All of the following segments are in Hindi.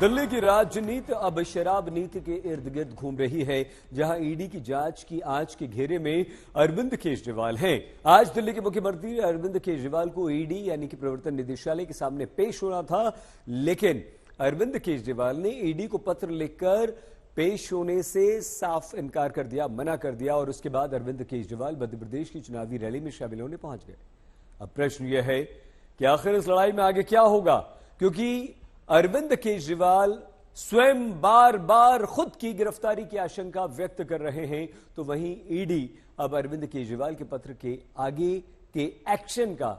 दिल्ली की राजनीति अब शराब नीति के इर्द गिर्द घूम रही है, जहां ईडी की जांच की आंच के घेरे में अरविंद केजरीवाल हैं। आज दिल्ली के मुख्यमंत्री अरविंद केजरीवाल को ईडी यानी कि प्रवर्तन निदेशालय के सामने पेश होना था, लेकिन अरविंद केजरीवाल ने ईडी को पत्र लिखकर पेश होने से साफ इनकार कर दिया, मना कर दिया और उसके बाद अरविंद केजरीवाल मध्य प्रदेश की चुनावी रैली में शामिल होने पहुंच गए। अब प्रश्न यह है कि आखिर इस लड़ाई में आगे क्या होगा, क्योंकि अरविंद केजरीवाल स्वयं बार बार खुद की गिरफ्तारी की आशंका व्यक्त कर रहे हैं, तो वहीं ईडी अब अरविंद केजरीवाल के पत्र के आगे के एक्शन का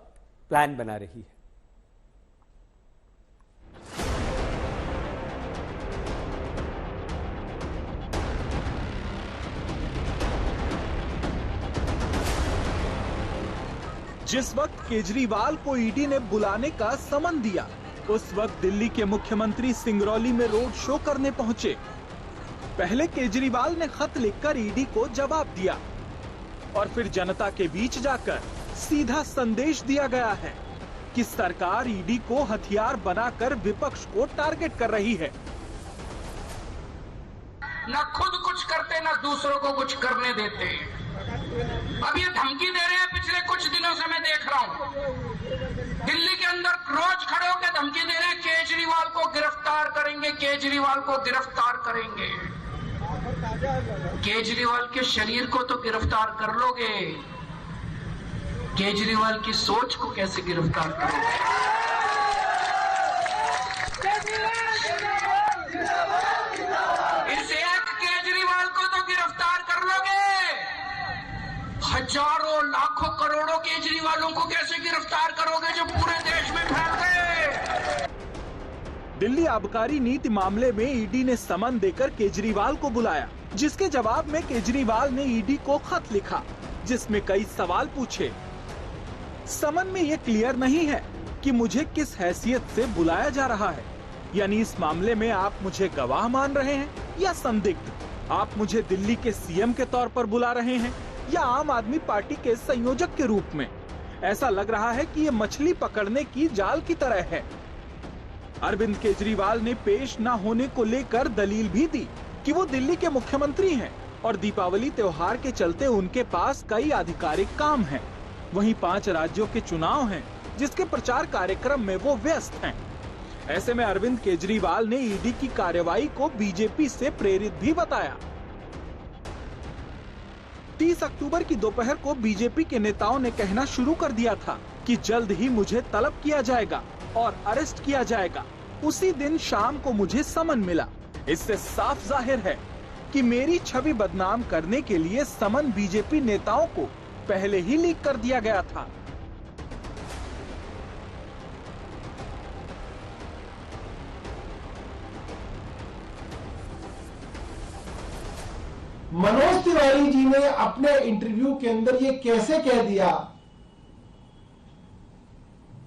प्लान बना रही है। जिस वक्त केजरीवाल को ईडी ने बुलाने का समन दिया, उस वक्त दिल्ली के मुख्यमंत्री सिंगरौली में रोड शो करने पहुंचे। पहले केजरीवाल ने खत लिखकर ईडी को जवाब दिया और फिर जनता के बीच जाकर सीधा संदेश दिया गया है कि सरकार ईडी को हथियार बनाकर विपक्ष को टारगेट कर रही है। न खुद कुछ करते न दूसरों को कुछ करने देते। अब ये धमकी दे रहे हैं, पिछले कुछ दिनों से मैं देख रहा हूँ दिल्ली के अंदर रोज खड़े होकर धमकी दे रहे हैं, केजरीवाल को गिरफ्तार करेंगे, केजरीवाल को गिरफ्तार करेंगे। केजरीवाल के शरीर को तो गिरफ्तार कर लोगे, केजरीवाल की सोच को कैसे गिरफ्तार करोगे? इस एक केजरीवाल को तो गिरफ्तार कर लोगे, हजारों लाखों करोड़ों केजरीवालों को कैसे गिरफ्तार करोगे जो पूरे देश में फैल गए? दिल्ली आबकारी नीति मामले में ईडी ने समन देकर केजरीवाल को बुलाया, जिसके जवाब में केजरीवाल ने ईडी को खत लिखा, जिसमें कई सवाल पूछे। समन में ये क्लियर नहीं है कि मुझे किस हैसियत से बुलाया जा रहा है, यानी इस मामले में आप मुझे गवाह मान रहे हैं या संदिग्ध? आप मुझे दिल्ली के सीएम के तौर पर बुला रहे हैं या आम आदमी पार्टी के संयोजक के रूप में? ऐसा लग रहा है कि ये मछली पकड़ने की जाल की तरह है। अरविंद केजरीवाल ने पेश न होने को लेकर दलील भी दी कि वो दिल्ली के मुख्यमंत्री हैं और दीपावली त्योहार के चलते उनके पास कई आधिकारिक काम हैं। वहीं 5 राज्यों के चुनाव हैं, जिसके प्रचार कार्यक्रम में वो व्यस्त हैं। ऐसे में अरविंद केजरीवाल ने ईडी की कार्रवाई को बीजेपी से प्रेरित भी बताया। 30 अक्टूबर की दोपहर को बीजेपी के नेताओं ने कहना शुरू कर दिया था कि जल्द ही मुझे तलब किया जाएगा और अरेस्ट किया जाएगा। उसी दिन शाम को मुझे समन मिला। इससे साफ जाहिर है कि मेरी छवि बदनाम करने के लिए समन बीजेपी नेताओं को पहले ही लीक कर दिया गया था। मनोज तिवारी जी ने अपने इंटरव्यू के अंदर ये कैसे कह दिया?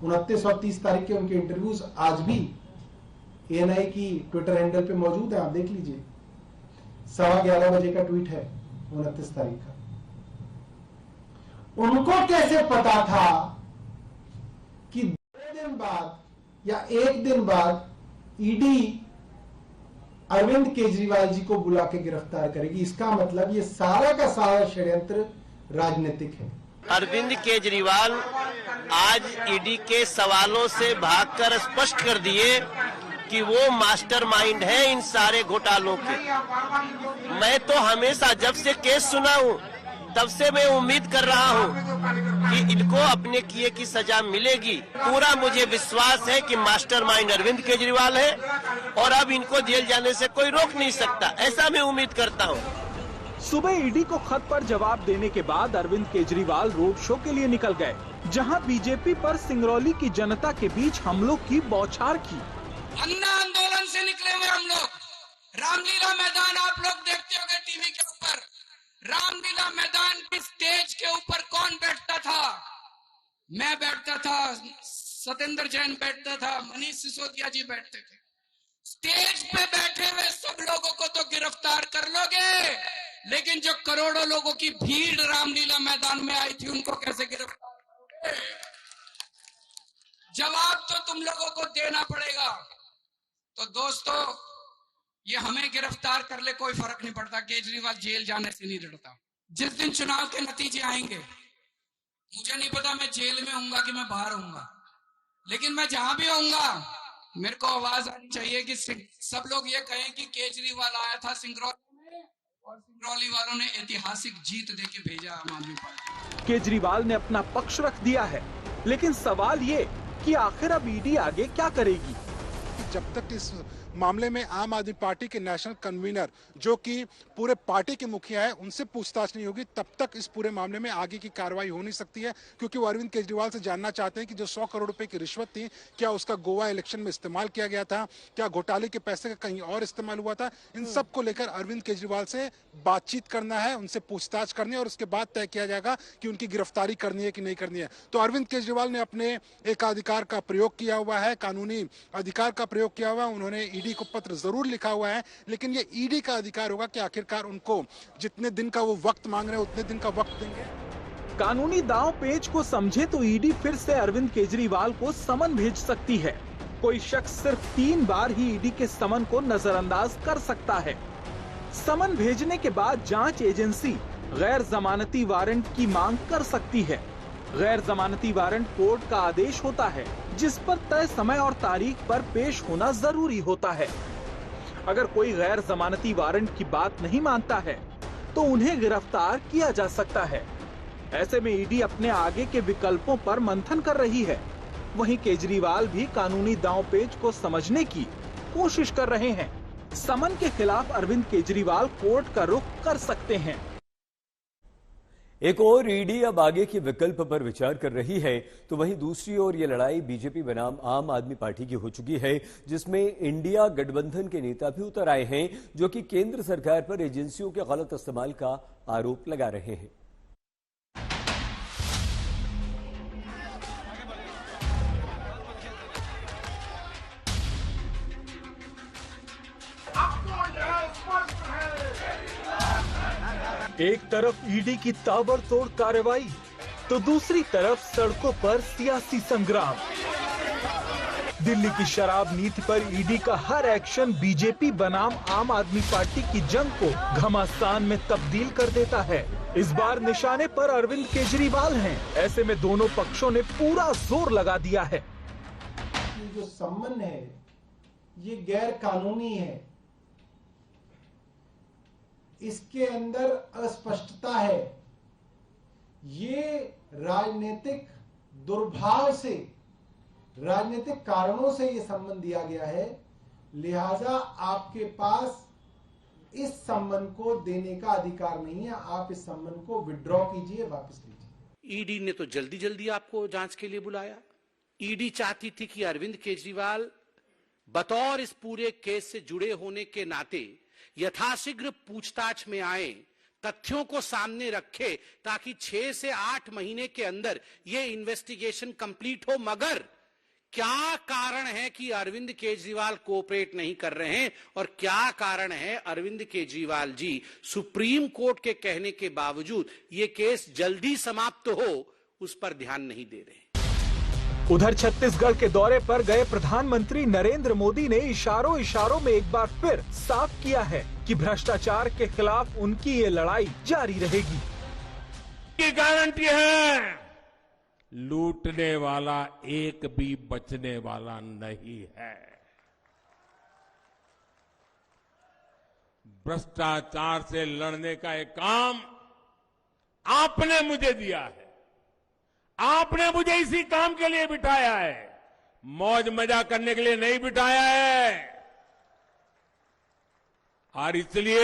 29 और 30 तारीख के उनके इंटरव्यूज आज भी एएनआई की ट्विटर हैंडल पे मौजूद है, आप देख लीजिए। 11:15 बजे का ट्वीट है 29 तारीख का। उनको कैसे पता था कि 2 दिन बाद या 1 दिन बाद ईडी अरविंद केजरीवाल जी को बुला के गिरफ्तार करेगी? इसका मतलब ये सारा का सारा षड्यंत्र राजनीतिक है। अरविंद केजरीवाल आज ईडी के सवालों से भागकर स्पष्ट कर दिए कि वो मास्टरमाइंड है इन सारे घोटालों के। मैं तो हमेशा जब से केस सुना हूँ तब से मैं उम्मीद कर रहा हूँ कि इनको अपने किए की सजा मिलेगी। पूरा मुझे विश्वास है कि मास्टरमाइंड अरविंद केजरीवाल है और अब इनको जेल जाने से कोई रोक नहीं सकता, ऐसा मैं उम्मीद करता हूँ। सुबह ईडी को खत पर जवाब देने के बाद अरविंद केजरीवाल रोड शो के लिए निकल गए, जहां बीजेपी पर सिंगरौली की जनता के बीच हमलों की बौछार की। अन्ना आंदोलन से निकले हुए हम लोग, रामलीला मैदान आप लोग देखते होंगे टीवी के ऊपर। रामलीला मैदान की स्टेज के ऊपर कौन बैठता था? मैं बैठता था, सत्येंद्र जैन बैठता था, मनीष सिसोदिया जी बैठते थे। स्टेज पे बैठे हुए सब लोगों को तो गिरफ्तार कर लोगे, लेकिन जो करोड़ों लोगों की भीड़ रामलीला मैदान में आई थी उनको कैसे गिरफ्तार करोगे? जवाब तो तुम लोगों को देना पड़ेगा। तो दोस्तों, ये हमें गिरफ्तार कर ले कोई फर्क नहीं पड़ता, केजरीवाल जेल जाने से नहीं डरता। जिस दिन चुनाव के नतीजे आएंगे, मुझे नहीं पता मैं जेल में होऊंगा कि मैं बाहर होऊंगा, लेकिन मैं जहां भी होऊंगा मेरे को आवाज आनी चाहिए कि सब लोग ये कहें कि केजरीवाल आया था सिंगरौली में और सिंगरौली वालों ने ऐतिहासिक जीत देके भेजा आम आदमी पार्टी। केजरीवाल ने अपना पक्ष रख दिया है, लेकिन सवाल ये कि आखिर अब ईडी आगे क्या करेगी। जब तक इस मामले में आम आदमी पार्टी के नेशनल कन्वीनर, जो कि पूरे पार्टी के मुखिया है, उनसे पूछताछ नहीं होगी, तब तक इस पूरे मामले में आगे की कार्रवाई हो नहीं सकती है। क्योंकि वो अरविंद केजरीवाल से जानना चाहते हैं कि जो 100 करोड़ रुपए की रिश्वत थी, क्या उसका गोवा इलेक्शन में इस्तेमाल किया गया था, क्या घोटाले के पैसे का कहीं और इस्तेमाल हुआ था। इन सब को लेकर अरविंद केजरीवाल से बातचीत करना है, उनसे पूछताछ करनी है और उसके बाद तय किया जाएगा कि उनकी गिरफ्तारी करनी है कि नहीं करनी है। तो अरविंद केजरीवाल ने अपने एकाधिकार का प्रयोग किया हुआ है, कानूनी अधिकार का प्रयोग किया हुआ है। उन्होंने ईडी को पत्र जरूर लिखा हुआ है, लेकिन ये ईडी का अधिकार होगा कि आखिरकार उनको जितने दिन का वो वक्त मांग रहे हैं उतने दिन का वक्त देंगे। कानूनी दांव पेच को समझे तो ईडी फिर से अरविंद केजरीवाल को समन भेज सकती है। कोई शख्स सिर्फ 3 बार ही ईडी के समन को नजरअंदाज कर सकता है। समन भेजने के बाद जांच एजेंसी गैर जमानती वारंट की मांग कर सकती है। गैर जमानती वारंट कोर्ट का आदेश होता है, जिस पर तय समय और तारीख पर पेश होना जरूरी होता है। अगर कोई गैर जमानती वारंट की बात नहीं मानता है तो उन्हें गिरफ्तार किया जा सकता है। ऐसे में ईडी अपने आगे के विकल्पों पर मंथन कर रही है। वहीं केजरीवाल भी कानूनी दांवपेच को समझने की कोशिश कर रहे हैं। समन के खिलाफ अरविंद केजरीवाल कोर्ट का रुख कर सकते हैं। एक और ईडी अब आगे के विकल्प पर विचार कर रही है, तो वहीं दूसरी ओर ये लड़ाई बीजेपी बनाम आम आदमी पार्टी की हो चुकी है, जिसमें इंडिया गठबंधन के नेता भी उतर आए हैं, जो कि केंद्र सरकार पर एजेंसियों के गलत इस्तेमाल का आरोप लगा रहे हैं। एक तरफ ईडी की ताबड़तोड़ कार्रवाई तो दूसरी तरफ सड़कों पर सियासी संग्राम। दिल्ली की शराब नीति पर ईडी का हर एक्शन बीजेपी बनाम आम आदमी पार्टी की जंग को घमासान में तब्दील कर देता है। इस बार निशाने पर अरविंद केजरीवाल हैं। ऐसे में दोनों पक्षों ने पूरा जोर लगा दिया है। ये जो सम्मन है ये गैर कानूनी है, इसके अंदर अस्पष्टता है। ये राजनीतिक दुर्भाव से, राजनीतिक कारणों से ये सम्मन दिया गया है, लिहाजा आपके पास इस सम्मन को देने का अधिकार नहीं है। आप इस सम्मन को विड्रॉ कीजिए, वापस लीजिए। ईडी ने तो जल्दी जल्दी आपको जांच के लिए बुलाया। ईडी चाहती थी कि अरविंद केजरीवाल बतौर इस पूरे केस से जुड़े होने के नाते यथाशीघ्र पूछताछ में आए, तथ्यों को सामने रखे, ताकि 6 से 8 महीने के अंदर ये इन्वेस्टिगेशन कंप्लीट हो। मगर क्या कारण है कि अरविंद केजरीवाल कोऑपरेट नहीं कर रहे हैं, और क्या कारण है अरविंद केजरीवाल जी सुप्रीम कोर्ट के कहने के बावजूद ये केस जल्दी समाप्त हो उस पर ध्यान नहीं दे रहे। उधर छत्तीसगढ़ के दौरे पर गए प्रधानमंत्री नरेंद्र मोदी ने इशारों इशारों में एक बार फिर साफ किया है कि भ्रष्टाचार के खिलाफ उनकी ये लड़ाई जारी रहेगी। की गारंटी है, लूटने वाला एक भी बचने वाला नहीं है। भ्रष्टाचार से लड़ने का एक काम आपने मुझे दिया है। आपने मुझे इसी काम के लिए बिठाया है, मौज मजा करने के लिए नहीं बिठाया है। और इसलिए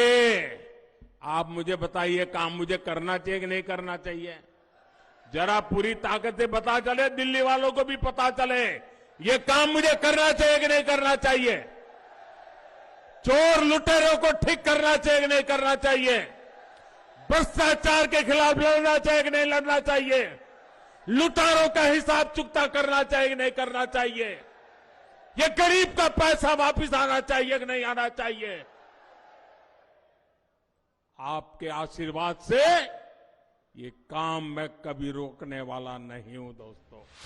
आप मुझे बताइए, काम मुझे करना चाहिए कि नहीं करना चाहिए? जरा पूरी ताकत से पता चले, दिल्ली वालों को भी पता चले, ये काम मुझे करना चाहिए कि नहीं करना चाहिए? चोर लुटेरों को ठीक करना चाहिए कि नहीं करना चाहिए? भ्रष्टाचार के खिलाफ लड़ना चाहिए कि नहीं लड़ना चाहिए? लुटारों का हिसाब चुकता करना चाहिए कि नहीं करना चाहिए? ये गरीब का पैसा वापस आना चाहिए कि नहीं आना चाहिए? आपके आशीर्वाद से ये काम मैं कभी रोकने वाला नहीं हूं दोस्तों।